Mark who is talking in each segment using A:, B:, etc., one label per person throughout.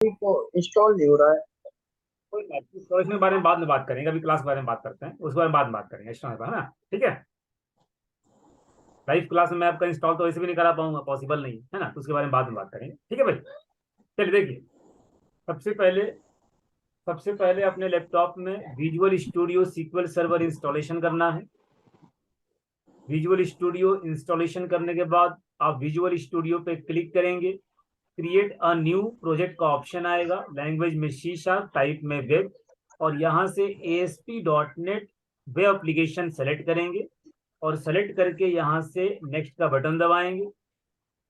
A: तो इंस्टॉल नहीं हो रहा है।
B: कोई बात नहीं, स्टोरेज में बारे में बाद में बात करेंगे, अभी क्लास के बारे में बात करते हैं, उसके बारे में बाद में बात करेंगे एक्स्ट्रा है ना। ठीक है, लाइव क्लास में मैं आपका इंस्टॉल तो वैसे भी नहीं करा पाऊंगा, पॉसिबल नहीं है ना, तो उसके बारे में बाद में बात करेंगे। ठीक है भाई, चलिए देखिए। सबसे पहले सबसे पहले अपने लैपटॉप में visual studio SQL server installation करना है। विजुअल स्टूडियो इंस्टॉलेशन करने के बाद आप विजुअल स्टूडियो पे क्लिक करेंगे, क्रिएट अ न्यू प्रोजेक्ट का ऑप्शन आएगा, लैंग्वेज में सी शार्प, टाइप में वेब, और यहाँ से ASP.NET वेब एप्लीकेशन सेलेक्ट करेंगे, और सेलेक्ट करके यहाँ से नेक्स्ट का बटन दबाएंगे।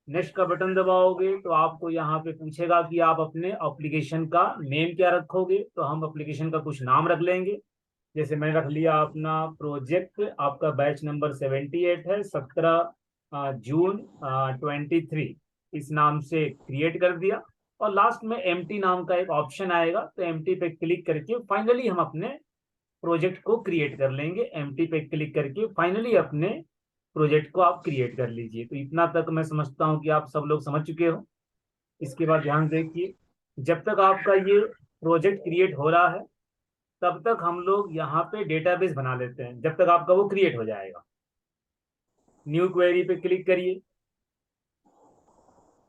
B: नेक्स्ट का बटन दबाओगे तो आपको यहाँ पे पूछेगा कि आप अपने एप्लीकेशन का नेम क्या रखोगे, तो हम एप्लीकेशन का कुछ नाम रख लेंगे। जैसे मैंने रख लिया अपना प्रोजेक्ट, आपका बैच नंबर 78 है, 17 जून 23, इस नाम से क्रिएट कर दिया। और लास्ट में एम्प्टी नाम का एक ऑप्शन आएगा, तो एम्प्टी पे क्लिक करके फाइनली हम अपने प्रोजेक्ट को क्रिएट कर लेंगे। एम्प्टी पे क्लिक करके फाइनली अपने प्रोजेक्ट को आप क्रिएट कर लीजिए। तो इतना तक मैं समझता हूँ कि आप सब लोग समझ चुके हो। इसके बाद ध्यान देखिए, जब तक आपका ये प्रोजेक्ट क्रिएट हो रहा है तब तक हम लोग यहाँ पे डेटाबेस बना लेते हैं, जब तक आपका वो क्रिएट हो जाएगा। न्यू क्वेरी पे क्लिक करिए,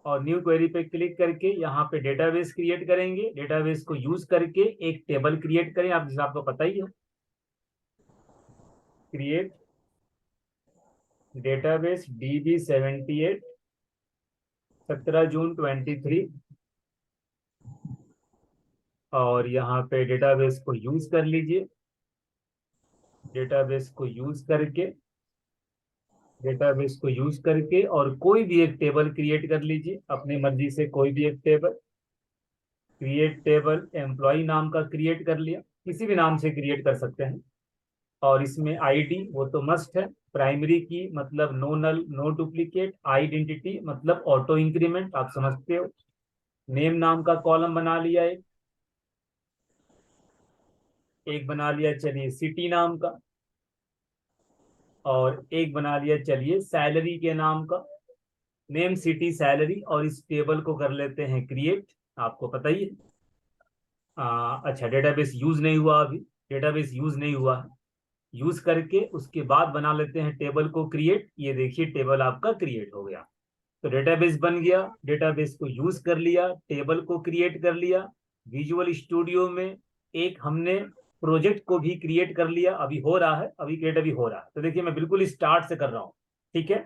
B: और न्यू क्वेरी पे क्लिक करके यहाँ पे डेटाबेस क्रिएट करेंगे। डेटाबेस को यूज करके एक टेबल क्रिएट करें, आप जैसे आपको पता ही है, क्रिएट डेटाबेस DB78, 17 जून 23, और यहाँ पे डेटाबेस को यूज कर लीजिए। डेटाबेस को यूज करके डेटाबेस को यूज करके और कोई भी एक टेबल क्रिएट कर लीजिए अपनी मर्जी से, कोई भी एक टेबल। क्रिएट टेबल एम्प्लॉय नाम का क्रिएट कर लिया, किसी भी नाम से क्रिएट कर सकते हैं। और इसमें आईडी वो तो मस्ट है, प्राइमरी की मतलब नो नल नो डुप्लीकेट, आइडेंटिटी मतलब ऑटो इंक्रीमेंट, आप समझते हो। नेम नाम का कॉलम बना लिया, एक एक बना लिया चलिए सिटी नाम का, और एक बना लिया चलिए सैलरी के नाम का, नेम सिटी सैलरी, और इस टेबल को कर लेते हैं क्रिएट। आपको पता ही है। अच्छा, डेटाबेस यूज नहीं हुआ अभी, डेटाबेस यूज नहीं हुआ है। यूज करके उसके बाद बना लेते हैं टेबल को क्रिएट। ये देखिए टेबल आपका क्रिएट हो गया। तो डेटाबेस बन गया, डेटाबेस को यूज कर लिया, टेबल को क्रिएट कर लिया। विजुअल स्टूडियो में एक हमने प्रोजेक्ट को भी क्रिएट कर लिया, अभी हो रहा है, अभी क्रिएट अभी हो रहा है। तो देखिए मैं बिल्कुल स्टार्ट से कर रहा हूँ। ठीक है,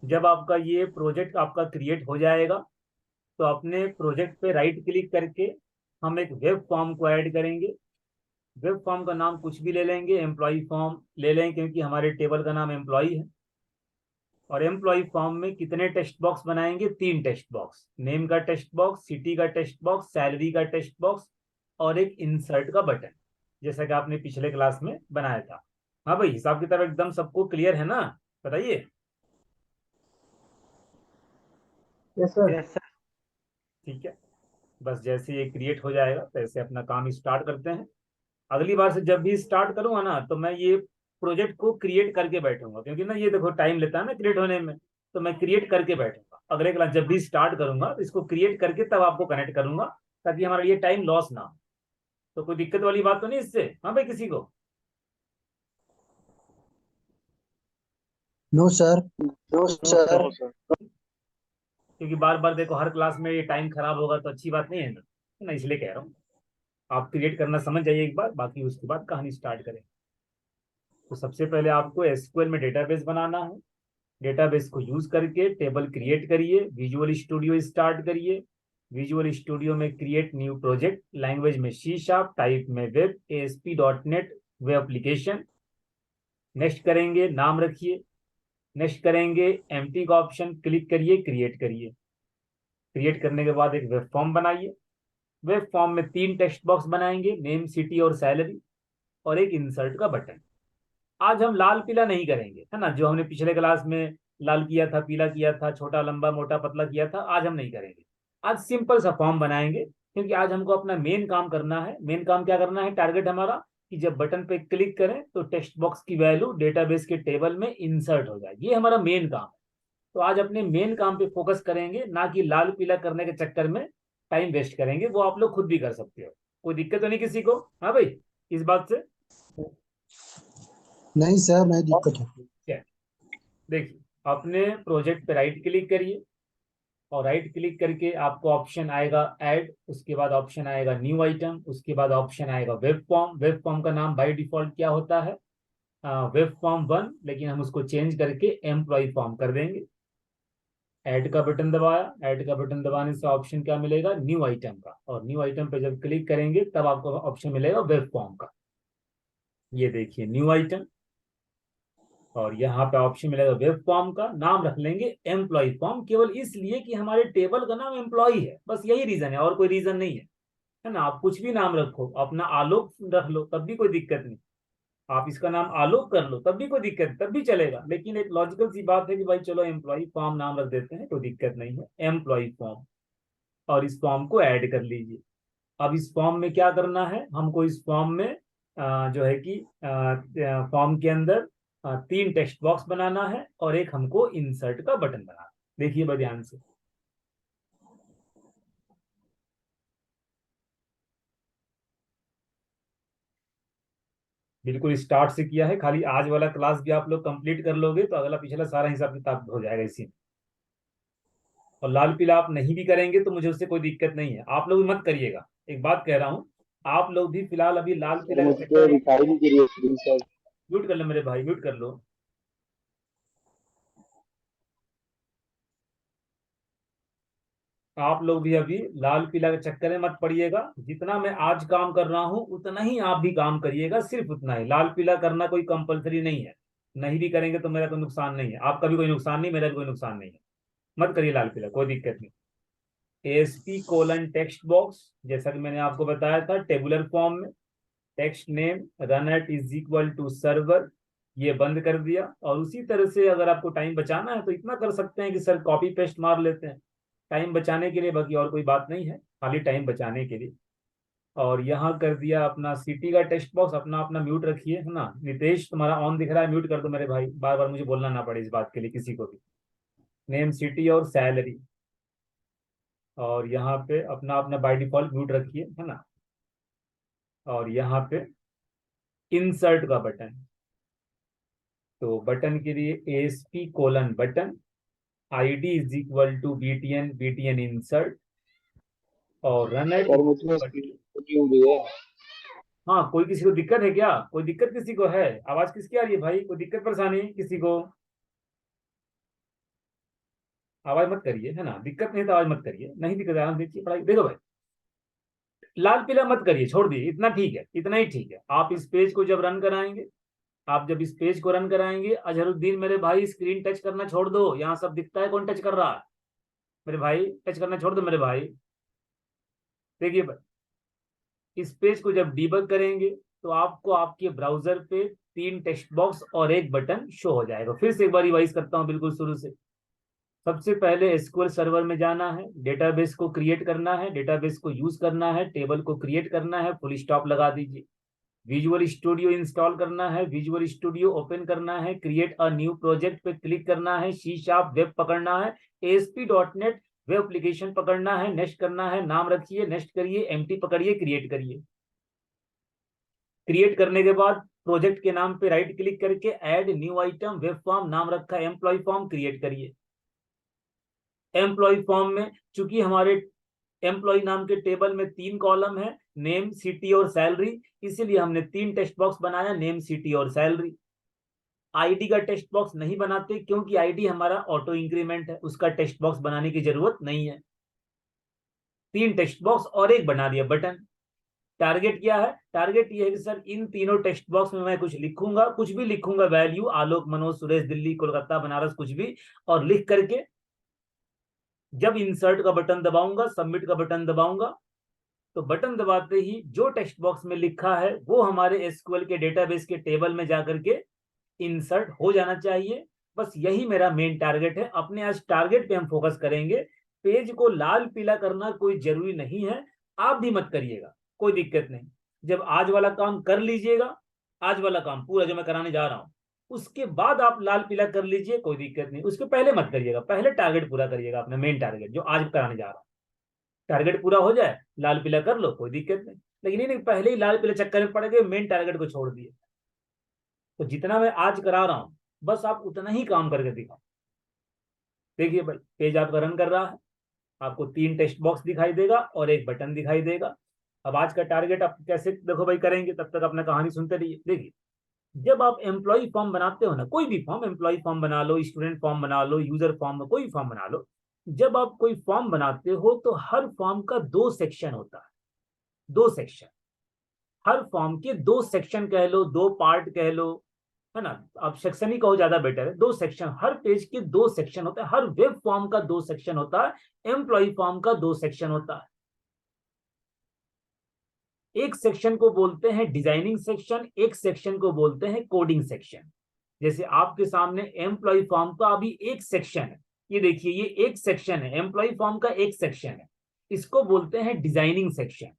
B: जब आपका ये प्रोजेक्ट आपका क्रिएट हो जाएगा तो अपने प्रोजेक्ट पे राइट क्लिक करके हम एक वेब फॉर्म को ऐड करेंगे। वेब फॉर्म का नाम कुछ भी ले लेंगे, एम्प्लॉय फॉर्म ले लेंगे क्योंकि हमारे टेबल का नाम एम्प्लॉय है। और एम्प्लॉय फॉर्म में कितने टेक्स्ट बॉक्स बनाएंगे? 3 टेक्स्ट बॉक्स, नेम का टेक्स्ट बॉक्स, सिटी का टेक्स्ट बॉक्स, सैलरी का टेक्स्ट बॉक्स, और एक इंसर्ट का बटन, जैसा कि आपने पिछले क्लास में बनाया था। हाँ भाई, हिसाब किताब एकदम सबको क्लियर है ना? बताइए।
A: Yes sir.
C: Yes sir.
B: ठीक है, बस जैसे ये क्रिएट हो जाएगा तैसे अपना काम स्टार्ट करते हैं। अगली बार से जब भी स्टार्ट करूंगा ना तो मैं ये प्रोजेक्ट को क्रिएट करके बैठूंगा, क्योंकि ना ये देखो टाइम लेता है ना क्रिएट होने में। तो मैं क्रिएट करके बैठूंगा, अगले क्लास जब भी स्टार्ट करूंगा तो इसको क्रिएट करके तब आपको कनेक्ट करूंगा, ताकि हमारा ये टाइम लॉस ना हो। तो कोई दिक्कत वाली बात तो नहीं इससे? हाँ भाई, किसी को?
A: No sir.
C: No
B: no
C: sir.
B: Sir, क्योंकि बार बार देखो हर क्लास में ये टाइम खराब होगा तो अच्छी बात नहीं है ना, इसलिए कह रहा हूँ। आप क्रिएट करना समझ जाइए एक बार, बाकी उसके बाद कहानी स्टार्ट करें। तो सबसे पहले आपको एसक्यूएल में डेटाबेस बनाना है। डेटाबेस को यूज करके टेबल क्रिएट करिए, विजुअल स्टूडियो स्टार्ट करिए। विजुअल स्टूडियो में क्रिएट न्यू प्रोजेक्ट, लैंग्वेज में सी शार्प, टाइप में web, ASP.NET web application. Next करेंगे, नाम रखिए। नेक्स्ट करेंगे, एम्प्टी का ऑप्शन क्लिक करिए, क्रिएट करिए। क्रिएट करने के बाद एक वेब फॉर्म बनाइए। वेब फॉर्म में 3 टेक्स्ट बॉक्स बनाएंगे, नेम सिटी और सैलरी, और एक इंसर्ट का बटन। आज हम लाल पीला नहीं करेंगे, है ना, जो हमने पिछले क्लास में लाल किया था, पीला किया था, छोटा लंबा मोटा पतला किया था, आज हम नहीं करेंगे। आज सिंपल सा फॉर्म बनाएंगे, क्योंकि आज हमको अपना मेन काम करना है। मेन काम क्या करना है? टारगेट हमारा कि जब बटन पे क्लिक करें तो टेक्स्ट बॉक्स की वैल्यू डेटाबेस के टेबल में इंसर्ट हो जाए, ये हमारा मेन काम है। तो आज अपने मेन काम पे फोकस करेंगे, ना कि लाल पीला करने के चक्कर में टाइम वेस्ट करेंगे, वो आप लोग खुद भी कर सकते हो, कोई दिक्कत तो नहीं किसी को? हाँ भाई, इस बात से?
C: नहीं सर, नहीं दिक्कत है।
B: चलिए, देखिए अपने प्रोजेक्ट पे राइट क्लिक करिए, और राइट क्लिक करके आपको ऑप्शन आएगा ऐड, उसके बाद ऑप्शन आएगा न्यू आइटम, उसके बाद ऑप्शन आएगा वेब फॉर्म। वेब फॉर्म का नाम बाय डिफॉल्ट क्या होता है? वेब फॉर्म 1, लेकिन हम उसको चेंज करके एम्प्लॉय फॉर्म कर देंगे। ऐड का बटन दबाया, ऐड का बटन दबाने से ऑप्शन क्या मिलेगा? न्यू आइटम का, और न्यू आइटम पे जब क्लिक करेंगे तब आपको ऑप्शन मिलेगा वेब फॉर्म का। ये देखिए न्यू आइटम, और यहाँ पे ऑप्शन मिलेगा वेब फॉर्म का। नाम रख लेंगे एम्प्लॉय फॉर्म, केवल इसलिए कि हमारे टेबल का नाम एम्प्लॉय है, बस यही रीजन है, और कोई रीजन नहीं है ना? आप कुछ भी नाम रखो, अपना आलोक रख लो तब भी कोई दिक्कत नहीं, आप इसका नाम आलोक कर लो तब भी कोई दिक्कत, तब भी चलेगा, लेकिन एक लॉजिकल सी बात है कि भाई चलो एम्प्लॉय फॉर्म नाम रख देते हैं, कोई दिक्कत नहीं है, एम्प्लॉय फॉर्म। और इस फॉर्म को ऐड कर लीजिए। अब इस फॉर्म में क्या करना है हमको? इस फॉर्म में जो है कि फॉर्म के अंदर 3 टेक्स्ट बॉक्स बनाना है, और एक हमको इंसर्ट का बटन बनाना है। देखिए बड़े ध्यान से, बिल्कुल स्टार्ट से किया है, खाली आज वाला क्लास भी आप लोग कंप्लीट कर लोगे तो अगला पिछला सारा हिसाब किताब हो जाएगा इसी में। और लाल पीला आप नहीं भी करेंगे तो मुझे उससे कोई दिक्कत नहीं है, आप लोग मत करिएगा, एक बात कह रहा हूँ, आप लोग भी फिलहाल अभी लाल
D: सर
B: पीला का
D: मुझको
B: चक्कर।
D: दिखाई नहीं दे रही है स्क्रीन सर।
B: म्यूट कर लो मेरे भाई, म्यूट कर लो। आप लोग भी अभी लाल पीला के चक्कर में मत पड़िएगा, जितना मैं आज काम कर रहा हूं उतना ही आप भी काम करिएगा, सिर्फ उतना ही। लाल पीला करना कोई कंपलसरी नहीं है, नहीं भी करेंगे तो मेरा कोई नुकसान नहीं है, आपका भी कोई नुकसान नहीं, मेरा भी कोई नुकसान नहीं है, मत करिए लाल पीला, कोई दिक्कत नहीं। ASP कोलन टेक्स्ट बॉक्स, जैसा कि मैंने आपको बताया था टेबुलर फॉर्म में, text name runat is equal to server, ये बंद कर दिया। और उसी तरह से अगर आपको टाइम बचाना है तो इतना कर सकते हैं कि सर कॉपी पेस्ट मार लेते हैं, टाइम बचाने के लिए, बाकी और कोई बात नहीं है, खाली टाइम बचाने के लिए। और यहाँ कर दिया अपना सिटी का टेक्स्ट बॉक्स, अपना अपना म्यूट रखिए, है ना? नितेश तुम्हारा ऑन दिख रहा है, म्यूट कर दो मेरे भाई, बार बार मुझे बोलना ना पड़े इस बात के लिए किसी को भी। नेम सिटी और सैलरी, और यहाँ पे अपना अपना बाय डिफॉल्ट म्यूट रखिए, है ना? और यहाँ पे इंसर्ट का बटन, तो बटन के लिए ASP colon button, ID is equal to BTN insert, और रन एट।
D: सर मुझमें स्क्रीन नहीं हुई है।
B: हाँ, कोई किसी को दिक्कत है क्या? कोई दिक्कत किसी को है? आवाज किसकी आ रही है भाई? कोई दिक्कत परेशानी किसी को? आवाज मत करिए, है ना? दिक्कत नहीं तो आवाज मत करिए, नहीं दिक्कत है देखिए पढ़ाई, देखो भाई लाल पीला मत करिए, छोड़ दीजिए, इतना ठीक है, इतना ही ठीक है। आप इस पेज को जब रन कराएंगे, आप जब इस पेज को रन कराएंगे, अजहरुद्दीन मेरे भाई स्क्रीन टच करना छोड़ दो, यहाँ सब दिखता है कौन टच कर रहा है, मेरे भाई टच करना छोड़ दो मेरे भाई। देखिए इस पेज को जब डीबग करेंगे तो आपको आपके ब्राउजर पे 3 टेक्स्ट बॉक्स और एक बटन शो हो जाएगा। फिर से एक बार रिवाइज करता हूं बिल्कुल शुरू से। सबसे पहले एसक्यूएल सर्वर में जाना है, डेटाबेस को क्रिएट करना है, डेटाबेस को यूज करना है, टेबल को क्रिएट करना है, फुल स्टॉप लगा दीजिए। विजुअल स्टूडियो इंस्टॉल करना है, विजुअल स्टूडियो ओपन करना है, क्रिएट अ न्यू प्रोजेक्ट पे क्लिक करना है, C# वेब पकड़ना है, ASP.NET वेब एप्लीकेशन पकड़ना है, नेक्स्ट करना है, नाम रखिए, नेक्स्ट करिए, एम्प्टी पकड़िए, क्रिएट करिए। क्रिएट करने के बाद प्रोजेक्ट के नाम पे राइट क्लिक करके add new item web form, नाम रखा है एम्प्लॉय फॉर्म, क्रिएट करिए। एम्प्लॉय फॉर्म में चूंकि हमारे एम्प्लॉय नाम के टेबल में 3 कॉलम है, नेम सिटी और सैलरी, इसीलिए हमने 3 टेक्स्ट बॉक्स बनाया, नेम सिटी और सैलरी। आईडी का टेक्स्ट बॉक्स नहीं बनाते क्योंकि आईडी हमारा ऑटो इंक्रीमेंट है, उसका टेक्स्ट बॉक्स बनाने की जरूरत नहीं है। 3 टेक्स्ट बॉक्स और एक बना दिया बटन। टारगेट क्या है? टारगेट ये है कि सर इन तीनों टेक्स्ट बॉक्स में मैं कुछ लिखूंगा, कुछ भी लिखूंगा, वैल्यू आलोक मनोज सुरेश दिल्ली कोलकाता बनारस कुछ भी, और लिख करके जब इंसर्ट का बटन दबाऊंगा, सबमिट का बटन दबाऊंगा, तो बटन दबाते ही जो टेक्स्ट बॉक्स में लिखा है वो हमारे एसक्यूएल के डेटाबेस के टेबल में जाकर के इंसर्ट हो जाना चाहिए। बस यही मेरा मेन टारगेट है। अपने आज टारगेट पे हम फोकस करेंगे, पेज को लाल पीला करना कोई जरूरी नहीं है, आप भी मत करिएगा, कोई दिक्कत नहीं। जब आज वाला काम कर लीजिएगा, आज वाला काम पूरा जो मैं कराने जा रहा हूं, उसके बाद आप लाल पीला कर लीजिए, कोई दिक्कत नहीं, उसके पहले मत करिएगा, पहले टारगेट पूरा करिएगा, अपना मेन टारगेट जो आज कराने जा रहा हूं। टारगेट पूरा हो जाए, लाल पीला कर लो, कोई दिक्कत नहीं। लेकिन नहीं, पहले ही लाल पीले चक्कर में पड़ गए, मेन टारगेट को छोड़ दिए। तो जितना मैं आज करा रहा हूं बस आप उतना ही काम करके दिखाओ। देखिए भाई, पेज आपका रन कर रहा है, आपको 3 टेक्स्ट बॉक्स दिखाई देगा और एक बटन दिखाई देगा। अब आज का टारगेट आप कैसे देखो भाई करेंगे, तब तक अपना कहानी सुनते रहिए। देखिए, जब आप एम्प्लॉय फॉर्म बनाते हो ना, कोई भी फॉर्म, एम्प्लॉय फॉर्म बना लो, स्टूडेंट फॉर्म बना लो, यूजर फॉर्म, कोई फॉर्म बना लो, जब आप कोई फॉर्म बनाते हो तो हर फॉर्म का 2 सेक्शन होता है। 2 सेक्शन, हर फॉर्म के 2 सेक्शन कह लो, 2 पार्ट कह लो, है ना। आप सेक्शन ही कहो ज्यादा बेटर है। 2 सेक्शन, हर पेज के 2 सेक्शन होते हैं। हर वेब फॉर्म का 2 सेक्शन होता है, एम्प्लॉय फॉर्म का 2 सेक्शन होता है। एक सेक्शन को बोलते हैं डिजाइनिंग सेक्शन, एक सेक्शन को बोलते हैं कोडिंग सेक्शन। जैसे आपके सामने एम्प्लॉय फॉर्म का अभी एक सेक्शन है, ये देखिए, ये एक सेक्शन है, एम्प्लॉय फॉर्म का एक सेक्शन है, इसको बोलते हैं डिजाइनिंग सेक्शन।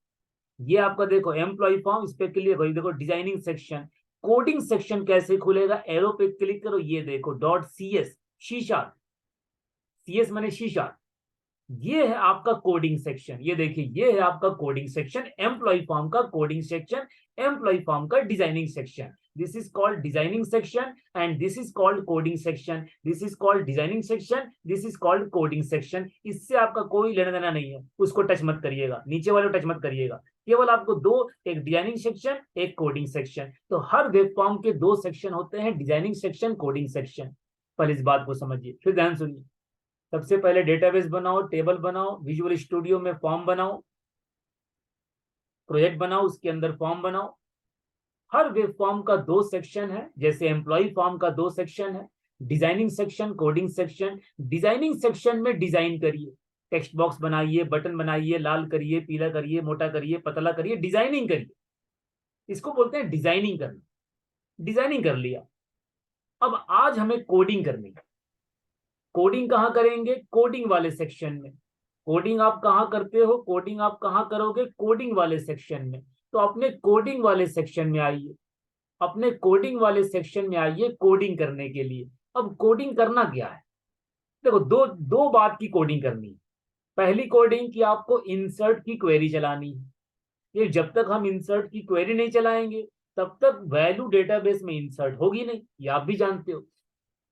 B: ये आपका देखो एम्प्लॉय फॉर्म, इस पे क्लिक करो, देखो डिजाइनिंग सेक्शन। कोडिंग सेक्शन कैसे खुलेगा, एरो पे क्लिक करो, ये देखो .cs, शीशा, CS माने शीशा, ये है आपका कोडिंग सेक्शन। ये देखिए, ये है आपका कोडिंग सेक्शन, एम्प्लॉय फॉर्म का कोडिंग सेक्शन, एम्प्लॉय फॉर्म का designing section. This is called designing section and this is called coding section. This is called designing section, this is called coding section. इससे आपका कोई लेना देना नहीं है, उसको टच मत करिएगा, नीचे वाले को टच मत करिएगा। केवल आपको 2, एक डिजाइनिंग सेक्शन, एक कोडिंग सेक्शन। तो हर वेब फॉर्म के 2 सेक्शन होते हैं, डिजाइनिंग सेक्शन, कोडिंग सेक्शन। पहले इस बात को समझिए, फिर ध्यान सुनिए। सबसे पहले डेटाबेस बनाओ, टेबल बनाओ, विजुअल स्टूडियो में फॉर्म बनाओ, प्रोजेक्ट बनाओ, उसके अंदर फॉर्म बनाओ। हर वेब फॉर्म का 2 सेक्शन है, जैसे एम्प्लॉय फॉर्म का 2 सेक्शन है, designing section, coding section. Designing section में डिजाइन करिए, टेक्स्ट बॉक्स बनाइए, बटन बनाइए, लाल करिए, पीला करिए, मोटा करिए, पतला करिए, डिजाइनिंग करिए, इसको बोलते हैं डिजाइनिंग करना। डिजाइनिंग कर लिया, अब आज हमें कोडिंग करनी है। कोडिंग कहाँ करेंगे, कोडिंग वाले सेक्शन में। कोडिंग आप कहाँ करते हो, कोडिंग आप कहाँ करोगे, कोडिंग वाले सेक्शन में। तो अपने कोडिंग वाले सेक्शन में आइए, अपने कोडिंग वाले सेक्शन में आइए कोडिंग करने के लिए। अब कोडिंग करना क्या है, देखो, दो दो बात की कोडिंग करनी है। पहली कोडिंग की आपको इंसर्ट की क्वेरी चलानी है। ये जब तक हम इंसर्ट की क्वेरी नहीं चलाएंगे तब तक वैल्यू डेटाबेस में इंसर्ट होगी नहीं, ये आप भी जानते हो।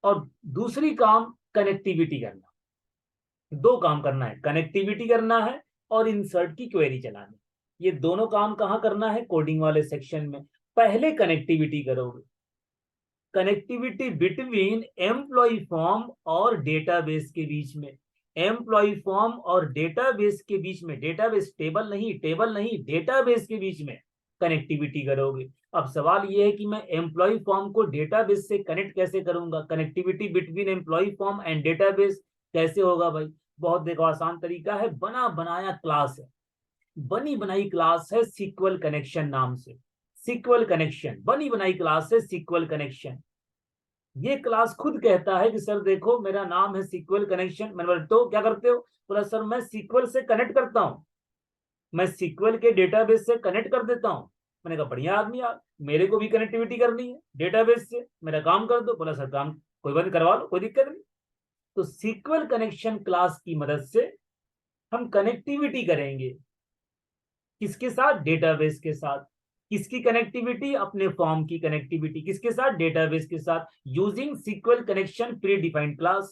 B: और दूसरी काम कनेक्टिविटी करना। 2 काम करना है, कनेक्टिविटी करना है और इंसर्ट की क्वेरी चलानी। ये दोनों काम कहाँ करना है, कोडिंग वाले सेक्शन में। पहले कनेक्टिविटी करोगे, कनेक्टिविटी बिटवीन एम्प्लॉय फॉर्म और डेटाबेस के बीच में। एम्प्लॉय फॉर्म और डेटाबेस के बीच में, डेटाबेस टेबल नहीं, टेबल नहीं, डेटाबेस के बीच में कनेक्टिविटी करोगे। अब सवाल यह है कि मैं एम्प्लॉय फॉर्म को डेटाबेस से कनेक्ट कैसे करूंगा। Connectivity between employ form and database कैसे होगा भाई, बहुत देखो आसान तरीका है, बना बनाया क्लास है, बनी बनाई क्लास है सीक्वल कनेक्शन नाम से। सीक्वल कनेक्शन, बनी बनाई क्लास है सीक्वल कनेक्शन। ये क्लास खुद कहता है कि सर देखो मेरा नाम है सीक्वल कनेक्शन। मैंने बोला तो क्या करते हो, बोला सर मैं सीक्वल से कनेक्ट करता हूँ, मैं सीक्वल के डेटाबेस से कनेक्ट कर देता हूँ। मैंने कहा बढ़िया आदमी यार, मेरे को भी कनेक्टिविटी करनी है डेटाबेस से, मेरा काम कर दो। बोला सर काम कोई बात करवा लो, कोई दिक्कत नहीं। तो सीक्वल कनेक्शन क्लास की मदद से हम कनेक्टिविटी करेंगे, किसके साथ, डेटाबेस के साथ। किसकी कनेक्टिविटी, अपने फॉर्म की कनेक्टिविटी, किसके साथ, डेटाबेस के साथ, using SQL connection predefined class.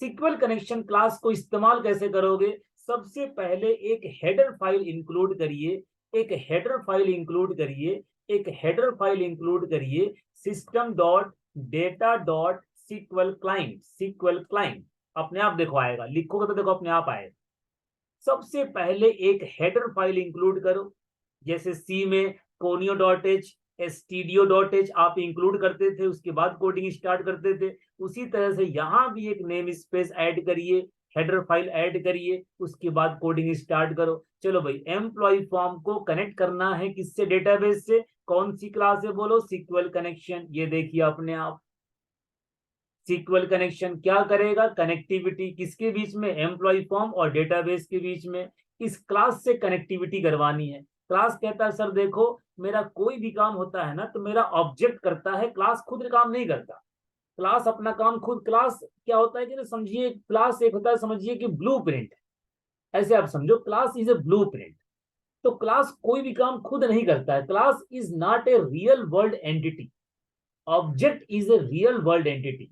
B: SQL connection class को इस्तेमाल कैसे करोगे, सबसे पहले एक हेडर फाइल इंक्लूड करिए, एक हेडर फाइल इंक्लूड करिए, एक हेडर फाइल इंक्लूड करिए, system dot data dot SQL client. SQL client अपने आप देखो आएगा, लिखोगे तो देखो अपने आप आएगा। सबसे पहले एक हेडर फाइल इंक्लूड करो, जैसे सी में conio.h, stdio.h आप इंक्लूड करते थे, उसके बाद कोडिंग स्टार्ट करते थे। उसी तरह से यहां भी एक नेम स्पेस ऐड करिए, हेडर फाइल ऐड करिए, उसके बाद कोडिंग स्टार्ट करो। चलो भाई, एम्प्लॉय फॉर्म को कनेक्ट करना है किससे, डेटाबेस से। कौन सी क्लास है बोलो, सीक्वल कनेक्शन। ये देखिए अपने आप, सीक्वल कनेक्शन क्या करेगा, कनेक्टिविटी किसके बीच में, एम्प्लॉय फॉर्म और डेटाबेस के बीच में। इस क्लास से कनेक्टिविटी करवानी है। क्लास कहता है सर देखो मेरा कोई भी काम होता है ना तो मेरा ऑब्जेक्ट करता है, क्लास खुद काम नहीं करता। क्लास अपना काम खुद, क्लास क्या होता है कि समझिए, क्लास एक होता है समझिए कि ब्लूप्रिंट। ऐसे आप समझो क्लास इज ए ब्लूप्रिंट। तो क्लास कोई भी काम खुद नहीं करता है। Class is not a real world entity, object is a real world entity,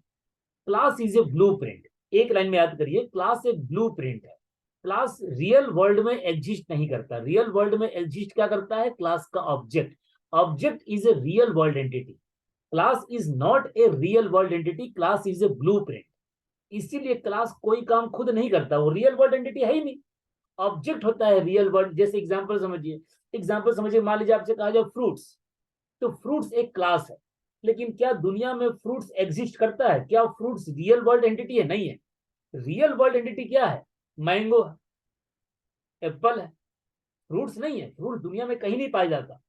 B: class is a blueprint. एक लाइन में याद करिए, क्लास एक ब्लूप्रिंट है। क्लास रियल वर्ल्ड में एग्जिस्ट नहीं करता। रियल वर्ल्ड में एग्जिस्ट क्या करता है? क्लास का object. Object is a real world entity, class is not a real world entity, class is a blueprint. इसीलिए क्लास कोई काम खुद नहीं करता, वो रियल वर्ल्ड एंटिटी है ही नहीं, ऑब्जेक्ट होता है रियल वर्ल्ड। जैसे एग्जांपल समझिए, मान लीजिए आपसे कहा जाए फ्रूट्स, तो फ्रूट्स एक क्लास है, लेकिन क्या दुनिया में फ्रूट्स एग्जिस्ट करता है? क्या फ्रूट्स रियल वर्ल्ड एंटिटी है? नहीं है। रियल वर्ल्ड एंटिटी क्या है? मैंगो है, एप्पल है, फ्रूट्स नहीं है। फ्रूट दुनिया में कहीं नहीं पाया जाता।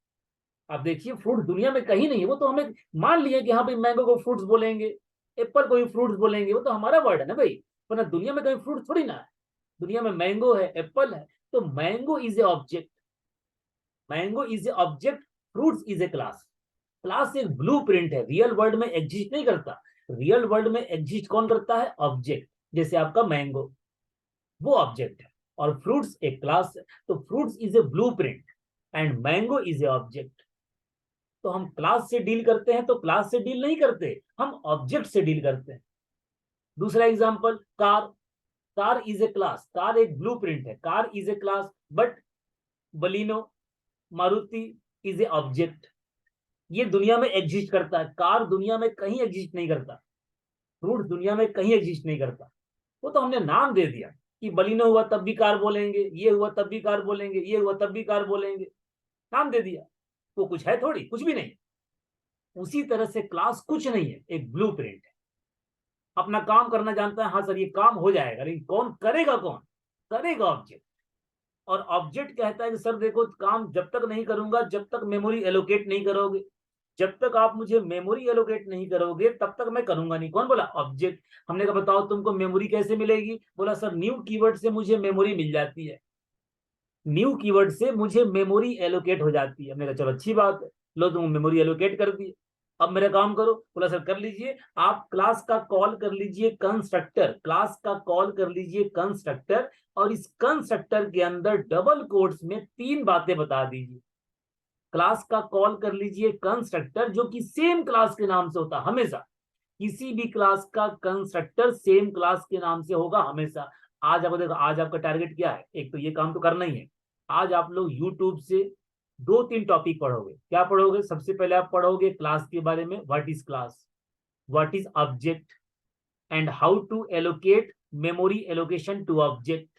B: आप देखिए फ्रूट दुनिया में कहीं नहीं है, वो तो हमें मान लिए कि हाँ भाई मैंगो को फ्रूट्स बोलेंगे, एप्पल को भी फ्रूट्स बोलेंगे, वो तो हमारा वर्ड है ना भाई, वरना दुनिया में कहीं फ्रूट थोड़ी ना है। दुनिया में मैंगो है, एप्पल है, तो mango is a object, mango is a object, fruits is a class. Class एक ब्लूप्रिंट है, रियल वर्ल्ड में एग्जिस्ट नहीं करता। रियल वर्ल्ड में एग्जिस्ट कौन करता है? ऑब्जेक्ट। जैसे आपका मैंगो, वो ऑब्जेक्ट है, और फ्रूट्स एक क्लास है। तो fruits is a blueprint and mango is a object. तो हम क्लास से डील करते हैं तो क्लास से डील नहीं करते, हम ऑब्जेक्ट से डील करते हैं। दूसरा example, car. Car is a class, car एक ब्लूप्रिंट है, car is a class, but Baleno, Maruti is a object. ये दुनिया में एग्जिस्ट करता है, कार दुनिया में कहीं एग्जिस्ट नहीं करता, फ्रूट दुनिया में कहीं एग्जिस्ट नहीं करता। वो तो हमने नाम दे दिया कि बलिनो हुआ तब भी कार बोलेंगे, ये हुआ तब भी कार बोलेंगे, ये हुआ तब भी कार बोलेंगे, नाम दे दिया। वो कुछ है थोड़ी, कुछ भी नहीं। उसी तरह से क्लास कुछ नहीं है, एक ब्लूप्रिंट है। अपना काम करना जानता है, हाँ सर ये काम हो जाएगा, लेकिन कौन करेगा? कौन करेगा? ऑब्जेक्ट। और ऑब्जेक्ट कहता है कि सर देखो काम जब तक नहीं करूंगा, जब तक मेमोरी एलोकेट नहीं करोगे, जब तक आप मुझे मेमोरी एलोकेट नहीं करोगे तब तक मैं करूंगा नहीं। कौन बोला? ऑब्जेक्ट। हमने कहा बताओ तुमको मेमोरी कैसे मिलेगी? बोला सर न्यू कीवर्ड से मुझे मेमोरी मिल जाती है, न्यू कीवर्ड से मुझे मेमोरी एलोकेट हो जाती है। हमने कहा चलो अच्छी बात है, लो तुम मेमोरी एलोकेट कर दी, अब मेरा काम करो। बोला सर कर लीजिए, आप क्लास का कॉल कर लीजिए कंस्ट्रक्टर, क्लास का कॉल कर लीजिए कंस्ट्रक्टर, और इस कंस्ट्रक्टर के अंदर डबल कोट्स में 3 बातें बता दीजिए। क्लास का कॉल कर लीजिए कंस्ट्रक्टर, जो कि सेम क्लास के नाम से होता हमेशा, किसी भी क्लास का कंस्ट्रक्टर सेम क्लास के नाम से होगा हमेशा। आज आपको देखो, आज आपका टारगेट क्या है? एक तो ये काम तो करना ही है। आज आप लोग यूट्यूब से 2-3 टॉपिक पढ़ोगे। क्या पढ़ोगे? सबसे पहले आप पढ़ोगे क्लास के बारे में, what is class, what is object, and how to allocate memory allocation to object,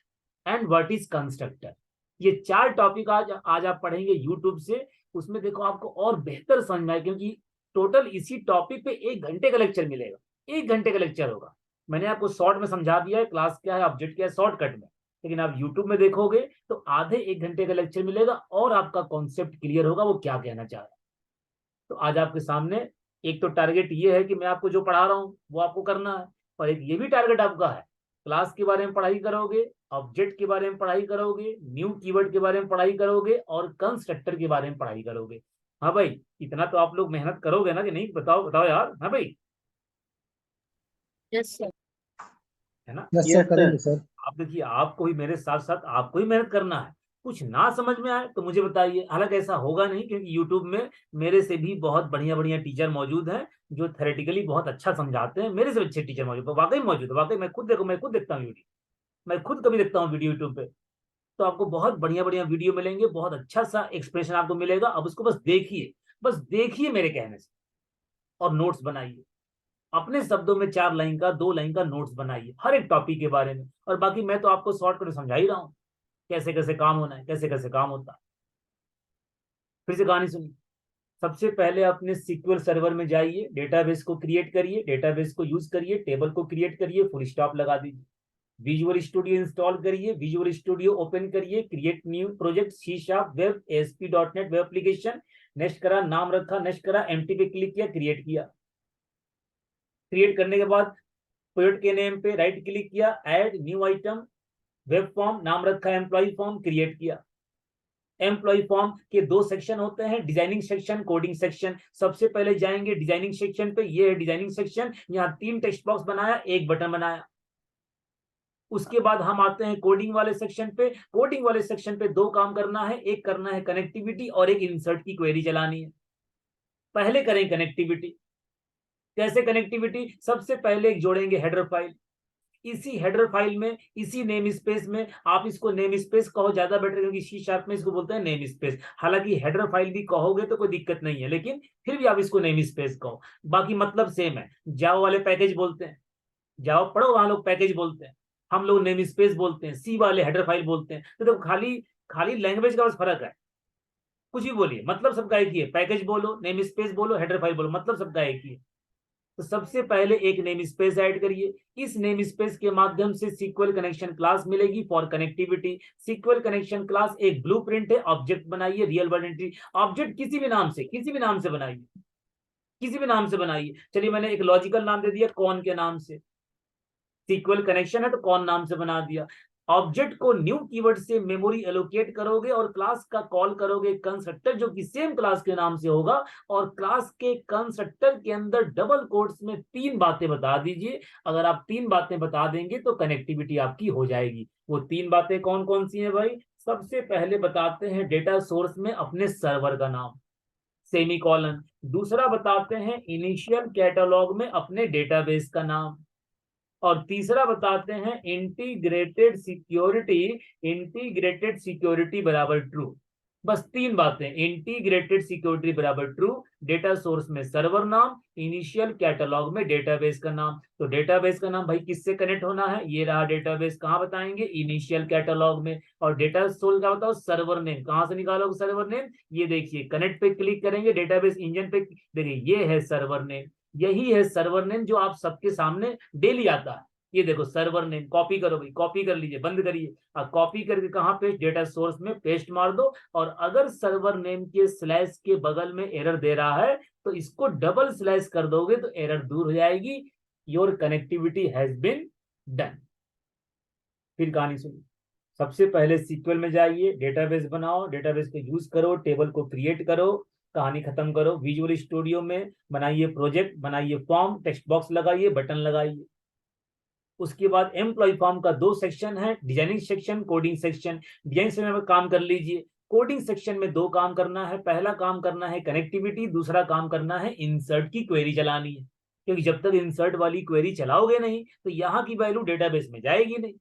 B: and what is constructor. ये 4 टॉपिक आज आप पढ़ेंगे यूट्यूब से। उसमें देखो आपको और बेहतर समझ में आए, क्योंकि टोटल इसी टॉपिक पे 1 घंटे का लेक्चर मिलेगा, 1 घंटे का लेक्चर होगा। मैंने आपको शॉर्ट में समझा दिया है क्लास क्या है, ऑब्जेक्ट क्या है, शॉर्टकट में, लेकिन आप यूट्यूब में देखोगे तो आधे 1 घंटे का लेक्चर मिलेगा और आपका कॉन्सेप्ट क्लियर होगा वो क्या कहना चाह रहा है। तो आज आपके सामने एक तो टारगेट ये है कि मैं आपको जो पढ़ा रहा हूँ वो आपको करना है, और एक ये भी टारगेट आपका है, क्लास के बारे में पढ़ाई करोगे, ऑब्जेक्ट के बारे में पढ़ाई करोगे, न्यू कीवर्ड के बारे में पढ़ाई करोगे, और कंस्ट्रक्टर के बारे में पढ़ाई करोगे। हाँ भाई, इतना तो आप लोग मेहनत करोगे ना कि नहीं? बताओ बताओ यार। हाँ भाई,
C: यस सर।
B: है ना?
A: यस सर, करेंगे सर।
B: आप देखिए, आपको ही मेरे साथ साथ आपको ही मेहनत करना है। कुछ ना समझ में आए तो मुझे बताइए, हालांकि ऐसा होगा नहीं, क्योंकि यूट्यूब में मेरे से भी बहुत बढ़िया बढ़िया टीचर मौजूद हैं जो थेरेटिकली बहुत अच्छा समझाते हैं। मेरे से अच्छे टीचर मौजूद, वाकई मौजूद है, वाकई। मैं खुद देखता हूँ वीडियो, मैं खुद कभी देखता हूँ वीडियो यूट्यूब पे, तो आपको बहुत बढ़िया बढ़िया वीडियो मिलेंगे, बहुत अच्छा सा एक्सप्रेशन आपको मिलेगा। अब उसको बस देखिए मेरे कहने से, और नोट्स बनाइए अपने शब्दों में, 4 लाइन का 2 लाइन का नोट्स बनाइए हर एक टॉपिक के बारे में। और बाकी मैं तो आपको शॉर्ट करके समझा ही रहा हूँ कैसे कैसे काम होना है, कैसे कैसे काम होता है। फिर से कहानी सुनिए। सबसे पहले अपने सीक्वल सर्वर में जाइए, डेटाबेस को क्रिएट करिए, डेटाबेस को यूज करिए, टेबल को क्रिएट करिए, फुल स्टॉप लगा दीजिए। विजुअल स्टूडियो इंस्टॉल करिए, विजुअल स्टूडियो ओपन करिए, create new project C# web ASP.NET web application, next करा, नाम रखा, नेक्स्ट करा, एम्प्टी पे क्लिक किया, क्रिएट किया। क्रिएट करने के बाद प्रोजेक्ट के नेम पे राइट क्लिक किया, add new item, web form, नाम रखा एम्प्लॉय फॉर्म, क्रिएट किया। एम्प्लॉय फॉर्म के 2 सेक्शन होते हैं, डिजाइनिंग सेक्शन, कोडिंग सेक्शन। सबसे पहले जाएंगे डिजाइनिंग सेक्शन पे, ये है डिजाइनिंग सेक्शन। यहाँ 3 टेक्स्ट बॉक्स बनाया, 1 बटन बनाया। उसके बाद हम आते हैं कोडिंग वाले सेक्शन पे। कोडिंग वाले सेक्शन पे दो काम करना है, एक करना है कनेक्टिविटी और एक इंसर्ट की क्वेरी चलानी है। पहले करें कनेक्टिविटी। कैसे कनेक्टिविटी? सबसे पहले एक जोड़ेंगे हेडर फाइल। इसी हेडर फाइल में, इसी नेम स्पेस में, आप इसको नेम स्पेस कहो ज्यादा बेटर, क्योंकि सी शार्प में इसको बोलते हैं नेम स्पेस। हालांकि हेडर फाइल भी कहोगे तो कोई दिक्कत नहीं है, लेकिन फिर भी आप इसको नेम स्पेस कहो, बाकी मतलब सेम है। जावा वाले पैकेज बोलते हैं, जावा पढ़ो वहां लोग पैकेज बोलते हैं, हम लोग नेम स्पेस बोलते हैं, सी वाले हेडर फाइल बोलते हैं। तो खाली खाली लैंग्वेज का बस फर्क है। कुछ भी बोलिए, मतलब सबका एक ही है। पैकेज बोलो, नेम स्पेस बोलो, हेडर फाइल बोलो, मतलब सबका एक ही है। तो सबसे पहले एक नेम स्पेस ऐड करिए। इस नेम स्पेस के माध्यम से सीक्वल कनेक्शन क्लास मिलेगी for connectivity. SQL connection class एक ब्लूप्रिंट है। ऑब्जेक्ट बनाइए, रियल वर्ल्ड एंटिटी ऑब्जेक्ट किसी भी नाम से, किसी भी नाम से बनाइए, किसी भी नाम से बनाइए। चलिए मैंने एक लॉजिकल नाम दे दिया कौन के नाम से, सीक्वल कनेक्शन है तो कौन नाम से बना दिया। ऑब्जेक्ट को न्यू कीवर्ड से मेमोरी एलोकेट करोगे और क्लास का कॉल करोगे कंस्ट्रक्टर जो कि सेम क्लास के नाम से होगा, और क्लास के कंस्ट्रक्टर के अंदर डबल कोट्स में 3 बातें बता दीजिए। अगर आप 3 बातें बता देंगे तो कनेक्टिविटी आपकी हो जाएगी। वो 3 बातें कौन कौन सी हैं भाई? सबसे पहले बताते हैं डेटा सोर्स में अपने सर्वर का नाम, सेमीकोलन। दूसरा बताते हैं इनिशियल कैटलॉग में अपने डेटाबेस का नाम, और तीसरा बताते हैं इंटीग्रेटेड सिक्योरिटी, इंटीग्रेटेड सिक्योरिटी बराबर ट्रू। बस 3 बातें, इंटीग्रेटेड सिक्योरिटी बराबर ट्रू, डेटा सोर्स में सर्वर नाम, इनिशियल कैटलॉग में डेटाबेस का नाम। तो डेटाबेस का नाम भाई किससे कनेक्ट होना है? ये रहा डेटाबेस, कहाँ बताएंगे? इनिशियल कैटलॉग में। और डेटा सोर्स का बताओ सर्वर नेम, कहाँ से निकालोगे सर्वर नेम? ये देखिए कनेक्ट पे क्लिक करेंगे, डेटाबेस इंजन पे देखिए ये है सर्वर नेम, यही है सर्वर नेम जो आप सबके सामने डेली आता है। ये देखो सर्वर नेम, कॉपी करो भाई, कॉपी कर लीजिए, बंद करिए। कॉपी करके कहाँ पे? डेटा सोर्स में पेस्ट मार दो। और अगर सर्वर नेम के स्लैश के बगल में एरर दे रहा है तो इसको डबल स्लैश कर दोगे तो एरर दूर हो जाएगी। Your connectivity has been done. फिर कहानी सुनिए। सबसे पहले सीक्वल में जाइए, डेटाबेस बनाओ, डेटाबेस को यूज करो, टेबल को क्रिएट करो, कहानी खत्म करो। विजुअल स्टूडियो में बनाइए प्रोजेक्ट, बनाइए फॉर्म, टेक्स्ट बॉक्स लगाइए, बटन लगाइए। उसके बाद एम्प्लॉय फॉर्म का 2 सेक्शन है, designing section, coding section. Design section में काम कर लीजिए। कोडिंग सेक्शन में 2 काम करना है। पहला काम करना है कनेक्टिविटी, दूसरा काम करना है इंसर्ट की क्वेरी चलानी है, क्योंकि जब तक इंसर्ट वाली क्वेरी चलाओगे नहीं तो यहाँ की वैल्यू डेटाबेस में जाएगी नहीं।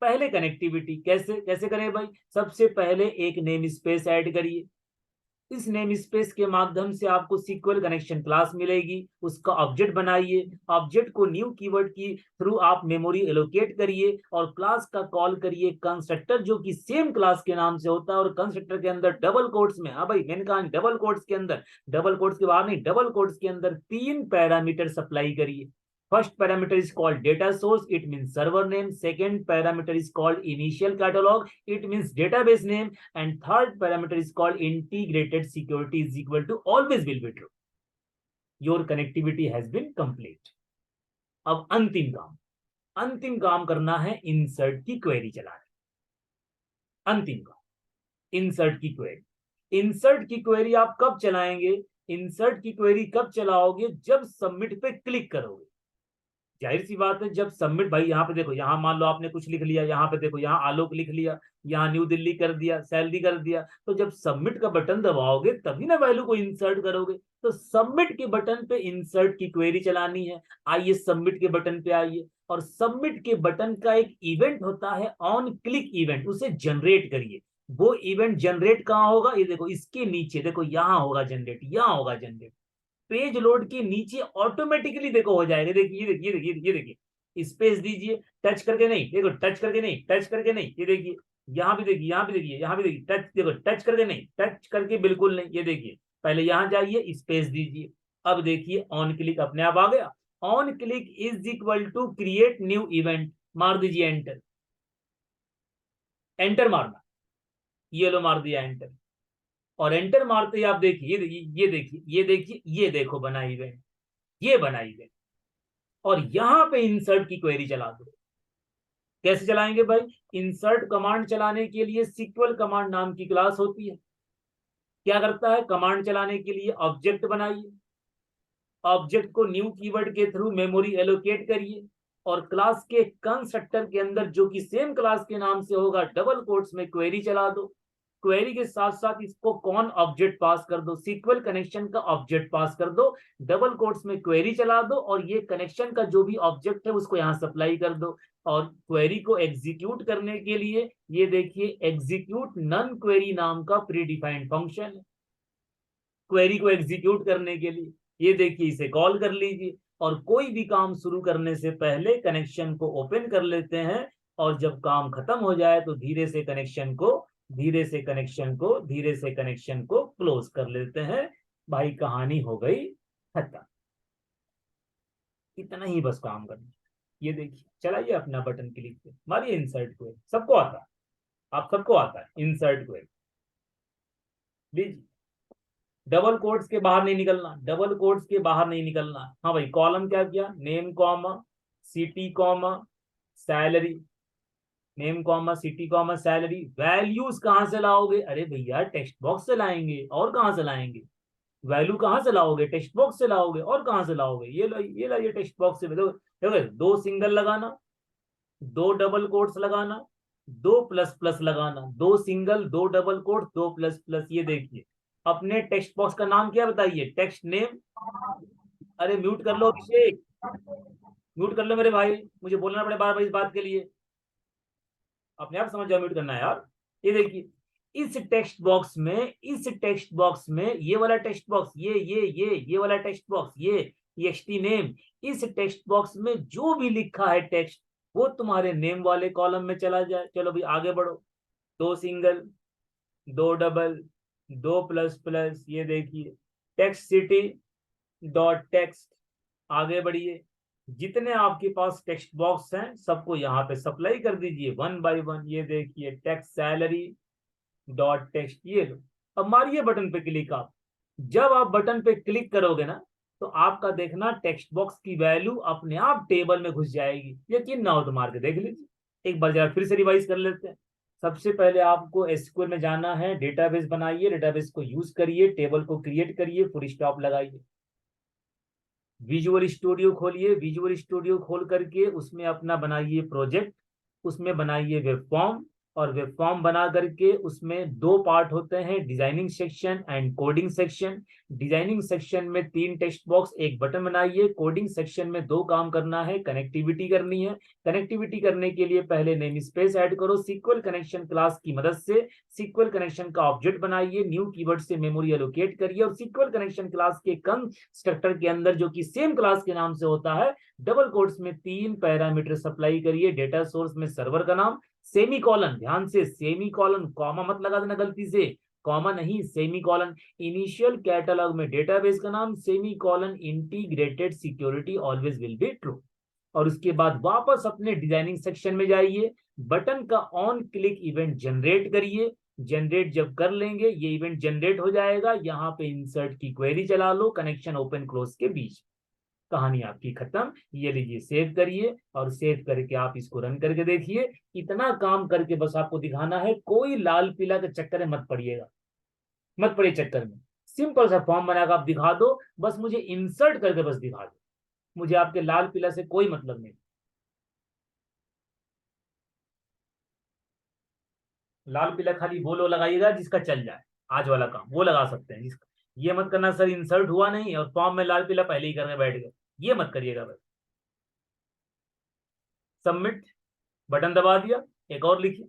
B: पहले कनेक्टिविटी कैसे कैसे करें भाई? सबसे पहले एक नेम स्पेस ऐड करिए। इस नेम स्पेस के माध्यम से आपको सीक्वल कनेक्शन क्लास मिलेगी, उसका ऑब्जेक्ट बनाइए। ऑब्जेक्ट को न्यू कीवर्ड की थ्रू आप मेमोरी एलोकेट करिए और क्लास का कॉल करिए कंस्ट्रक्टर जो कि सेम क्लास के नाम से होता है, और कंस्ट्रक्टर के अंदर डबल कोट्स में, हाँ भाई मैंने कहा डबल कोट्स के अंदर, डबल कोट्स के बाहर नहीं, डबल कोट्स के अंदर 3 पैरामीटर सप्लाई करिए। First parameter is called data source, it means server name. Second parameter is called initial catalog, it means database name. And third parameter is called integrated security is equal to always will be true. Your connectivity has been complete. अब अंतिम काम करना है insert की query चलानी। अंतिम काम insert की query। insert की query आप कब चलाएंगे? insert की query कब चलाओगे? जब सबमिट पे क्लिक करोगे। जाहिर सी बात है, जब सबमिट, भाई यहाँ पे देखो, यहाँ मान लो आपने कुछ लिख लिया, यहाँ पे देखो, यहाँ आलोक लिख लिया, यहाँ न्यू दिल्ली कर दिया, सैलरी कर दिया, तो जब सबमिट का बटन दबाओगे तभी ना वैल्यू को इंसर्ट करोगे। तो सबमिट के बटन पे इंसर्ट की क्वेरी चलानी है। आइए सबमिट के बटन पे आइए, और सबमिट के बटन का एक इवेंट होता है ऑन क्लिक इवेंट, उसे जनरेट करिए। वो इवेंट जनरेट कहाँ होगा? ये देखो इसके नीचे, देखो यहाँ होगा जनरेट, यहाँ होगा जनरेट। पेज लोड के नीचे ऑटोमेटिकली देखो हो जाएगा। देखिए देखिए देखिए ये देखिए, स्पेस दीजिए, टच करके नहीं, देखो टच करके नहीं, टच करके नहीं, ये देखिए यहाँ भी देखिए, यहाँ भी देखिए, यहाँ भी देखिए, टच देखो, टच करके नहीं, टच करके बिल्कुल नहीं, ये देखिए पहले यहाँ जाइए, स्पेस दीजिए। अब देखिए ऑन क्लिक अपने आप आ गया। On click is equal to create new event, मार दीजिए एंटर, एंटर मारना, ये लो मार दिया एंटर। और एंटर मारते ही आप देखिए, ये देखिए, ये देखिए, ये देखिए, ये देखो बना इवेंट, ये बना इवेंट। और यहां पे इंसर्ट की क्वेरी चला दो। कैसे चलाएंगे भाई? इंसर्ट कमांड चलाने के लिए सिक्वल कमांड नाम की क्लास होती है। क्या करता है? कमांड चलाने के लिए ऑब्जेक्ट बनाइए, ऑब्जेक्ट को न्यू कीवर्ड के थ्रू मेमोरी एलोकेट करिए, और क्लास के कंस्ट्रक्टर के अंदर जो कि सेम क्लास के नाम से होगा डबल कोट्स में क्वेरी चला दो। क्वेरी के साथ साथ इसको कौन ऑब्जेक्ट पास कर दो, सीक्वल कनेक्शन का ऑब्जेक्ट पास कर दो, डबल कोट्स में क्वेरी चला दो और ये कनेक्शन का जो भी ऑब्जेक्ट है उसको यहाँ सप्लाई कर दो। और क्वेरी को एग्जीक्यूट करने के लिए ये देखिए एग्जीक्यूट नन क्वेरी नाम का प्री डिफाइंड फंक्शन है। क्वेरी को एग्जीक्यूट करने के लिए ये देखिए इसे कॉल कर लीजिए और कोई भी काम शुरू करने से पहले कनेक्शन को ओपन कर लेते हैं और जब काम खत्म हो जाए तो धीरे से कनेक्शन को क्लोज कर लेते हैं। भाई कहानी हो गई खत्म। इतना ही बस काम करना। ये देखिए चलाइए अपना बटन क्लिक पे, मारिए इंसर्ट क्वेरी, सबको आता है, आप सबको आता है इंसर्ट क्वेरी। लीजिए डबल कोट्स के बाहर नहीं निकलना, हाँ भाई कॉलम क्या किया, name comma city comma salary, name comma city comma salary. Values कहां से लाओगे, अरे भैया टेक्स्ट बॉक्स से लाएंगे और कहां से लाएंगे, वैल्यू कहां से लाओगे, टेक्स्ट बॉक्स से लाओगे और कहां से लाओगे, ये लाइए टेक्स्ट बॉक्स से। देखो 2 सिंगल लगाना, 2 डबल कोट्स लगाना, 2 प्लस प्लस लगाना, 2 single 2 double quote 2 plus plus. ये देखिए अपने टेक्स्ट बॉक्स का नाम क्या बताइए, टेक्स्ट नेम। अरे म्यूट कर लो अभिषेक, म्यूट कर लो मेरे भाई, मुझे बोलना पड़े बार बार इस बात के लिए, अपने आप समझ जाओ म्यूट करना है यार। ये देखिए इस टेक्स्ट बॉक्स में ये वाला टेक्स्ट बॉक्स, ये वाला टेक्स्ट बॉक्स, ये टेक्स्ट नेम, इस टेक्स्ट बॉक्स में जो भी लिखा है टेक्स्ट वो तुम्हारे नेम वाले कॉलम में चला जाए। चलो भाई आगे बढ़ो, 2 सिंगल 2 डबल 2 प्लस प्लस, ये देखिए टेक्स्ट सिटी डॉट टेक्स्ट। आगे बढ़िए, जितने आपके पास टेक्स्ट बॉक्स हैं सबको यहाँ पे सप्लाई कर दीजिए 1 बाय 1। ये देखिए टेक्स्ट सैलरी डॉट टेक्स्ट, ये लो। अब मारिए बटन पे क्लिक। आप जब आप बटन पे क्लिक करोगे ना तो आपका देखना टेक्स्ट बॉक्स की वैल्यू अपने आप टेबल में घुस जाएगी। यकीन ना हो तो मार के देख लीजिए। एक बार जरा फिर से रिवाइज कर लेते हैं। सबसे पहले आपको एसक्यूएल में जाना है, डेटाबेस बनाइए, डेटाबेस को यूज करिए, टेबल को क्रिएट करिए, फुल स्टॉप लगाइए। विजुअल स्टूडियो खोलिए, विजुअल स्टूडियो खोल करके उसमें अपना बनाइए प्रोजेक्ट, उसमें बनाइए वेब फॉर्म, और वेब फॉर्म बना करके उसमें 2 पार्ट होते हैं, designing section and coding section. Designing section में 3 टेक्स्ट बॉक्स 1 बटन बनाइए। कोडिंग सेक्शन में 2 काम करना है, कनेक्टिविटी करनी है। कनेक्टिविटी करने के लिए पहले नेम स्पेस ऐड करो, सीक्वल कनेक्शन क्लास की मदद से सीक्वल कनेक्शन का ऑब्जेक्ट बनाइए, न्यू कीवर्ड से मेमोरी एलोकेट करिए और सीक्वल कनेक्शन क्लास के कंस्ट्रक्टर के अंदर जो कि सेम क्लास के नाम से होता है डबल कोट्स में 3 पैरामीटर सप्लाई करिए। डेटा सोर्स में सर्वर का नाम, सेमी कॉलन, ध्यान से सेमी कॉलन, कॉमा मत लगा देना गलती से, कॉमा नहीं सेमी कॉलन। इनिशियल कैटलॉग में डेटाबेस का नाम, semi colon, integrated security always will be true. और उसके बाद वापस अपने डिजाइनिंग सेक्शन में जाइए, बटन का ऑन क्लिक इवेंट जनरेट करिए। जनरेट जब कर लेंगे ये इवेंट जनरेट हो जाएगा, यहाँ पे इंसर्ट की क्वेरी चला लो कनेक्शन ओपन क्लोज के बीच। कहानी आपकी खत्म। ये लीजिए सेव करिए और सेव करके आप इसको रन करके देखिए। इतना काम करके बस आपको दिखाना है, कोई लाल पीला के चक्कर में मत पड़िएगा, मत पड़िए चक्कर में। सिंपल सा फॉर्म बनाकर आप दिखा दो, बस मुझे इंसर्ट करके बस दिखा दो, मुझे आपके लाल पीला से कोई मतलब नहीं। लाल पीला खाली वो लो लगाइएगा जिसका चल जाए, आज वाला काम वो लगा सकते हैं जिसका। ये मत करना सर इंसर्ट हुआ नहीं और फॉर्म में लाल पीला पहले ही करने बैठ गए, ये मत करिएगा बस। सबमिट बटन दबा दिया, एक और लिखिए,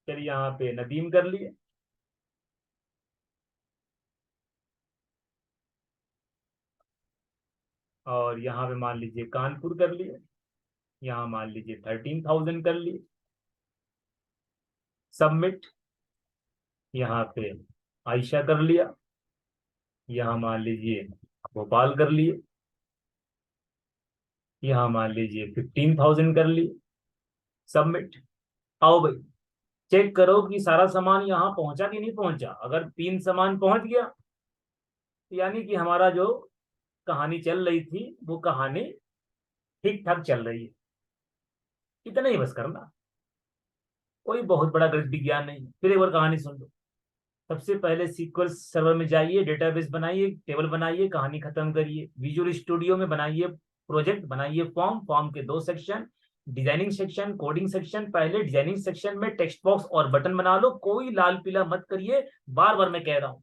B: चलिए यहाँ पे नदीम कर लिए, और यहाँ पे मान लीजिए कानपुर कर लिए, यहाँ मान लीजिए 13,000 कर लिए। सबमिट, यहाँ पे आयशा कर लिया, यहाँ मान लीजिए भोपाल कर लिए, यहाँ मान लीजिए 15,000 कर लिए। सबमिट। आओ भाई चेक करो कि सारा सामान यहाँ पहुंचा कि नहीं पहुंचा। अगर 3 सामान पहुंच गया यानी कि हमारा जो कहानी चल रही थी वो कहानी ठीक ठाक चल रही है। इतना ही बस करना, कोई बहुत बड़ा गणित विज्ञान नहीं। फिर एक बार कहानी सुन लो। सबसे पहले सीक्वल सर्वर में जाइए, डेटाबेस बनाइए, टेबल बनाइए, कहानी खत्म करिए। विजुअल स्टूडियो में बनाइए प्रोजेक्ट बनाइए, फॉर्म के 2 section, designing section, coding section. पहले डिजाइनिंग सेक्शन में टेक्स्ट बॉक्स और बटन बना लो, कोई लाल पीला मत करिए, बार बार मैं कह रहा हूं।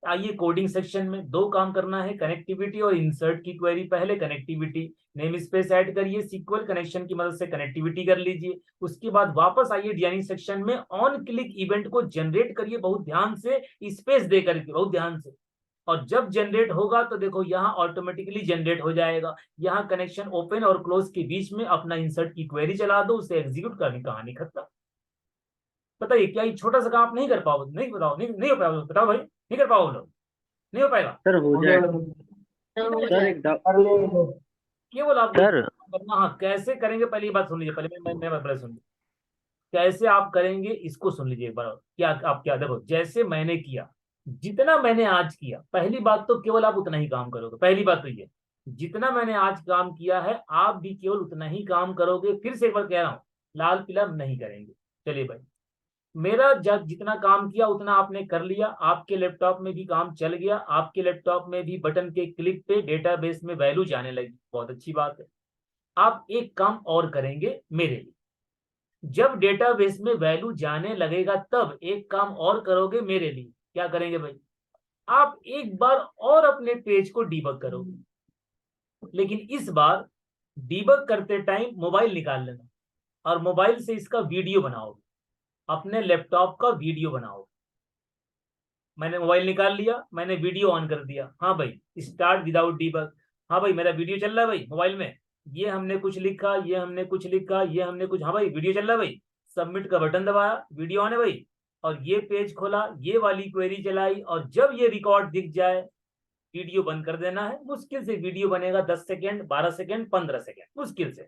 B: आइए कोडिंग सेक्शन में 2 काम करना है, कनेक्टिविटी और इंसर्ट की क्वेरी। पहले कनेक्टिविटी, नेम स्पेस ऐड करिए, सीक्वल कनेक्शन की मदद से कनेक्टिविटी कर लीजिए। उसके बाद वापस आइए डिजाइनिंग सेक्शन में, ऑन क्लिक इवेंट को जनरेट करिए, बहुत ध्यान से, स्पेस दे करके, बहुत ध्यान से। और जब जनरेट होगा तो देखो यहाँ ऑटोमेटिकली जनरेट हो जाएगा। यहाँ कनेक्शन ओपन और क्लोज के बीच में अपना इंसर्ट की क्वेरी चला दो, उसे एग्जीक्यूट करनी, कहानी खत्म। बताइए क्या ये छोटा सा काम आप नहीं कर पाओगे? नहीं बताओ, नहीं हो पाएगा, बताओ भाई, नहीं कर पाओगे लोग? नहीं हो पाएगा
C: सर हो जाएगा। सर एक
A: कर लेंगे।
B: केवल आपको
C: सर
B: करना। हाँ, कैसे करेंगे पहले ये बात सुन लीजिए, पहले मैं पहले सुन लीजिए कैसे आप करेंगे इसको सुन लीजिए एक बार। क्या आप क्या देखो, जैसे मैंने किया, जितना मैंने आज किया, पहली बात तो केवल आप उतना ही काम करोगे। पहली बात तो ये, जितना मैंने आज काम किया है आप भी केवल उतना ही काम करोगे। फिर से एक बार कह रहा हूं, लाल पीला नहीं करेंगे। चलिए भाई, मेरा जब जितना काम किया उतना आपने कर लिया, आपके लैपटॉप में भी काम चल गया, आपके लैपटॉप में भी बटन के क्लिक पे डेटाबेस में वैल्यू जाने लगी, बहुत अच्छी बात है। आप एक काम और करेंगे मेरे लिए, जब डेटाबेस में वैल्यू जाने लगेगा तब एक काम और करोगे मेरे लिए। क्या करेंगे भाई? आप एक बार और अपने पेज को डीबग करोगे, लेकिन इस बार डीबग करते टाइम मोबाइल निकाल लेना और मोबाइल से इसका वीडियो बनाओगे, अपने लैपटॉप का वीडियो बनाओगे। मैंने मोबाइल निकाल लिया, मैंने वीडियो ऑन कर दिया, हाँ भाई स्टार्ट विदाउट डीबग। हाँ भाई मेरा वीडियो चल रहा है भाई मोबाइल में, ये हमने कुछ लिखा, ये हमने कुछ लिखा, ये हमने कुछ, हाँ भाई वीडियो चल रहा है भाई। सबमिट का बटन दबाया, वीडियो ऑन है भाई, और ये पेज खोला, ये वाली क्वेरी चलाई, और जब ये रिकॉर्ड दिख जाए वीडियो बंद कर देना है। मुश्किल से वीडियो बनेगा 10 सेकेंड, 12 सेकेंड, 15 सेकेंड, मुश्किल से।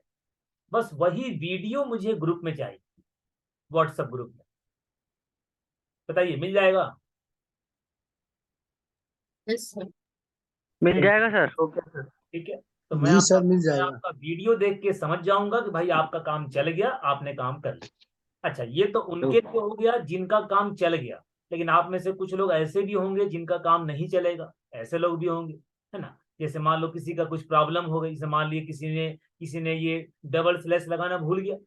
B: बस वही वीडियो मुझे ग्रुप में चाहिए, व्हाट्सएप ग्रुप में। बताइए मिल जाएगा?
C: मिल जाएगा सर।
A: Okay sir.
B: ठीक है, तो मैं
A: जी सर, मिल
B: मैं
A: जाएगा।
B: आपका वीडियो देख के समझ जाऊंगा कि भाई आपका काम चल गया, आपने काम कर लिया। अच्छा, ये तो उनके लिए हो गया जिनका काम चल गया, लेकिन आप में से कुछ लोग ऐसे भी होंगे जिनका काम नहीं चलेगा, ऐसे लोग भी होंगे, है ना। जैसे मान लो किसी का कुछ प्रॉब्लम हो गई, जैसे मान लीजिए किसी ने ये डबल स्लैश लगाना भूल गया,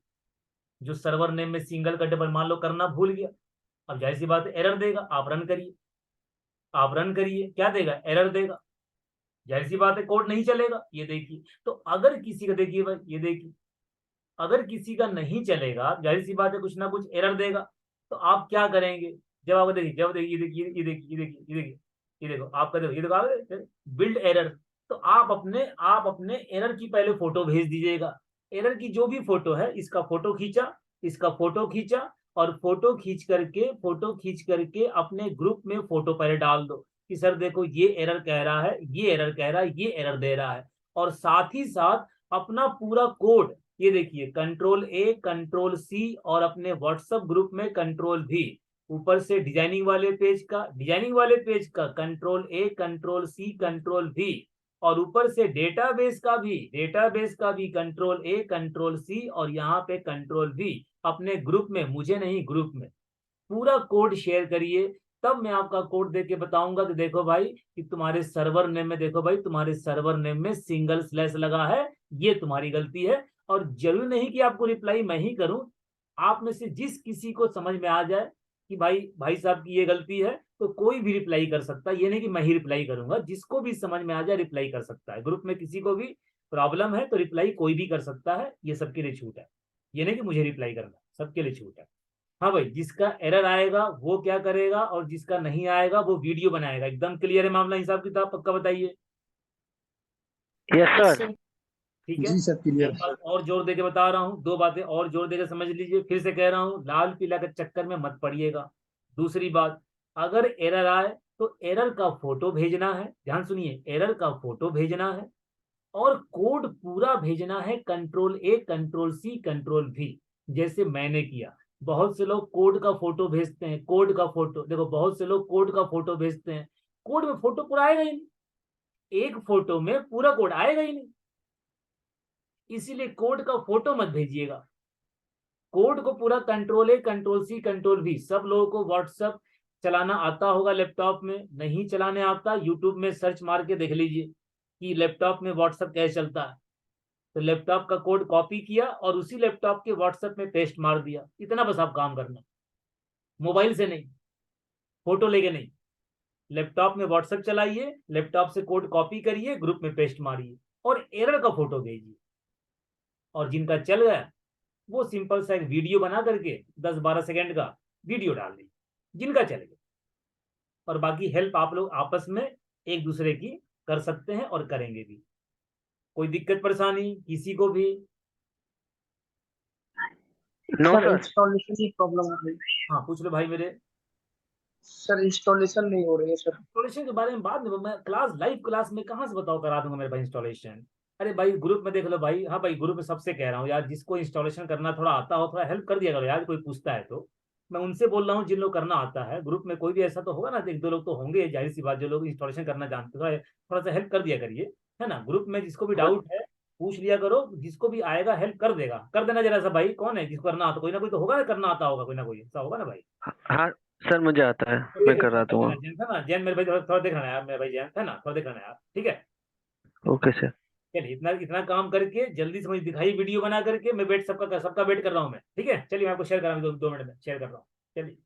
B: जो सर्वर नेम में सिंगल का डबल मान लो करना भूल गया। अब जाहिर सी बात है एरर देगा, आप रन करिए, आप रन करिए, क्या देगा? एरर देगा, जाहिर सी बात है कोड नहीं चलेगा। ये देखिए, तो अगर किसी का, देखिए भाई ये देखिए, अगर किसी का नहीं चलेगा जाहिर सी बात है कुछ ना कुछ एरर देगा। तो आप क्या करेंगे? जब आप देखिए, जब देखिए, ये देखिए, ये देखिए, ये देखिए, ये देखिए, ये देखो आपका, देखो ये देखो बिल्ड एरर। तो आप अपने एरर की पहले फोटो भेज दीजिएगा। एरर की जो भी फोटो है, इसका फोटो खींचा, इसका फोटो खींचा, और फोटो खींच करके अपने ग्रुप में फोटो पहले डाल दो कि सर देखो ये एरर कह रहा है, ये एरर कह रहा है, ये एरर दे रहा है। और साथ ही साथ अपना पूरा कोड, ये देखिए कंट्रोल ए, कंट्रोल सी, और अपने व्हाट्सएप ग्रुप में कंट्रोल भी। ऊपर से डिजाइनिंग वाले पेज का control A, control C, control V, और ऊपर से डेटाबेस का भी कंट्रोल ए, कंट्रोल सी, और यहाँ पे कंट्रोल भी। अपने ग्रुप में, मुझे नहीं, ग्रुप में पूरा कोड शेयर करिए। तब मैं आपका कोड देख के बताऊंगा कि देखो भाई, कि तुम्हारे सर्वर नेम में, देखो भाई तुम्हारे सर्वर नेम में सिंगल स्लैश लगा है, ये तुम्हारी गलती है। और जरूरी नहीं कि आपको रिप्लाई मैं ही करूं, आप में से जिस किसी को समझ में आ जाए कि भाई साहब की ये गलती है, तो कोई भी रिप्लाई कर सकता है। ये नहीं कि मैं ही रिप्लाई करूंगा, जिसको भी समझ में आ जाए रिप्लाई कर सकता है। ग्रुप में किसी को भी प्रॉब्लम है तो रिप्लाई कोई भी कर सकता है, ये सबके लिए छूट है। ये नहीं कि मुझे रिप्लाई करना, सबके लिए छूट है। हाँ भाई, जिसका एरर आएगा वो क्या करेगा, और जिसका नहीं आएगा वो वीडियो बनाएगा। एकदम क्लियर है मामला, हिसाब किताब पक्का बताइए?
C: Yes sir.
B: ठीक है,
A: जी सर, क्लियर।
B: एक बात और जोर देके बता रहा हूँ, 2 बातें और जोर देके समझ लीजिए। फिर से कह रहा हूँ, लाल पीला के चक्कर में मत पड़िएगा। दूसरी बात, अगर एरर आए तो एरर का फोटो भेजना है, ध्यान सुनिए, एरर का फोटो भेजना है, और कोड पूरा भेजना है, control A, control C, control V, जैसे मैंने किया। बहुत से लोग कोड का फोटो भेजते हैं, कोड का फोटो देखो, बहुत से लोग कोड का फोटो भेजते हैं, कोड में फोटो पूरा आएगा ही नहीं, एक फोटो में पूरा कोड आएगा ही नहीं। इसीलिए कोड का फोटो मत भेजिएगा, कोड को पूरा control A, control C, control V. सब लोगों को व्हाट्सएप चलाना आता होगा लैपटॉप में, नहीं चलाने आता यूट्यूब में सर्च मार के देख लीजिए, कि लैपटॉप में व्हाट्सएप कैसे चलता है, तो लैपटॉप का कोड कॉपी किया और उसी लैपटॉप के व्हाट्सएप में पेस्ट मार दिया। इतना बस आप काम करना, मोबाइल से नहीं, फोटो लेके नहीं, लैपटॉप में व्हाट्सएप चलाइए, लैपटॉप से कोड कॉपी करिए, ग्रुप में पेस्ट मारिए और एरर का फोटो भेजिए। और जिनका चल गया वो सिंपल सा एक वीडियो बना करके 10-12 सेकंड का वीडियो डाल दीजिए, जिनका चल गया। और बाकी हेल्प आप लोग आपस में एक दूसरे की कर सकते हैं और करेंगे भी। कोई दिक्कत परेशानी किसी को भी?
C: No
A: sir
C: sir.
A: इंस्टॉलेशन की प्रॉब्लम हो रही है।
B: हाँ पूछ लो भाई मेरे।
A: सर इंस्टॉलेशन नहीं हो रही है सर।
B: इंस्टॉलेशन के बारे में बाद में मैं लाइव क्लास में कहाँ से बताओ, करा दूंगा मेरे भाई इंस्टॉलेशन। अरे भाई ग्रुप में देख लो भाई। हाँ भाई ग्रुप में सबसे कह रहा हूँ यार, जिसको इंस्टॉलेशन करना थोड़ा आता हो थोड़ा हेल्प कर दिया करो यार, कोई पूछता है तो। मैं उनसे बोल रहा हूँ जिन लोग करना आता है, ग्रुप में कोई भी ऐसा तो होगा ना, एक दो लोग तो होंगे जाहिर सी बात, जो लोग इंस्टॉलेशन करना जानते हो, थोड़ा सा हेल्प कर दिया करिए, है ना। ग्रुप में जिसको भी डाउट है पूछ लिया करो, जिसको भी आएगा हेल्प कर देगा, कर देना जरा सा भाई। कौन है जिसको करना आता? कोई ना कोई तो होगा ना, करना आता होगा कोई ना कोई, ऐसा होगा ना भाई।
C: हाँ सर मुझे आता है, मैं कर रहा दूंगा।
B: जैन था ना, जैन मेरे भाई थोड़ा देखना है यार, मेरे भाई जैन था ना, थोड़ा देखना है यार, ठीक है।
C: Okay sir.
B: चलिए इतना इतना काम करके जल्दी से मुझे दिखाई वीडियो बना करके, मैं वेट सबका वेट कर रहा हूँ मैं, ठीक है। चलिए मैं आपको शेयर कर रहा हूँ, 2 मिनट में शेयर कर रहा हूँ, चलिए।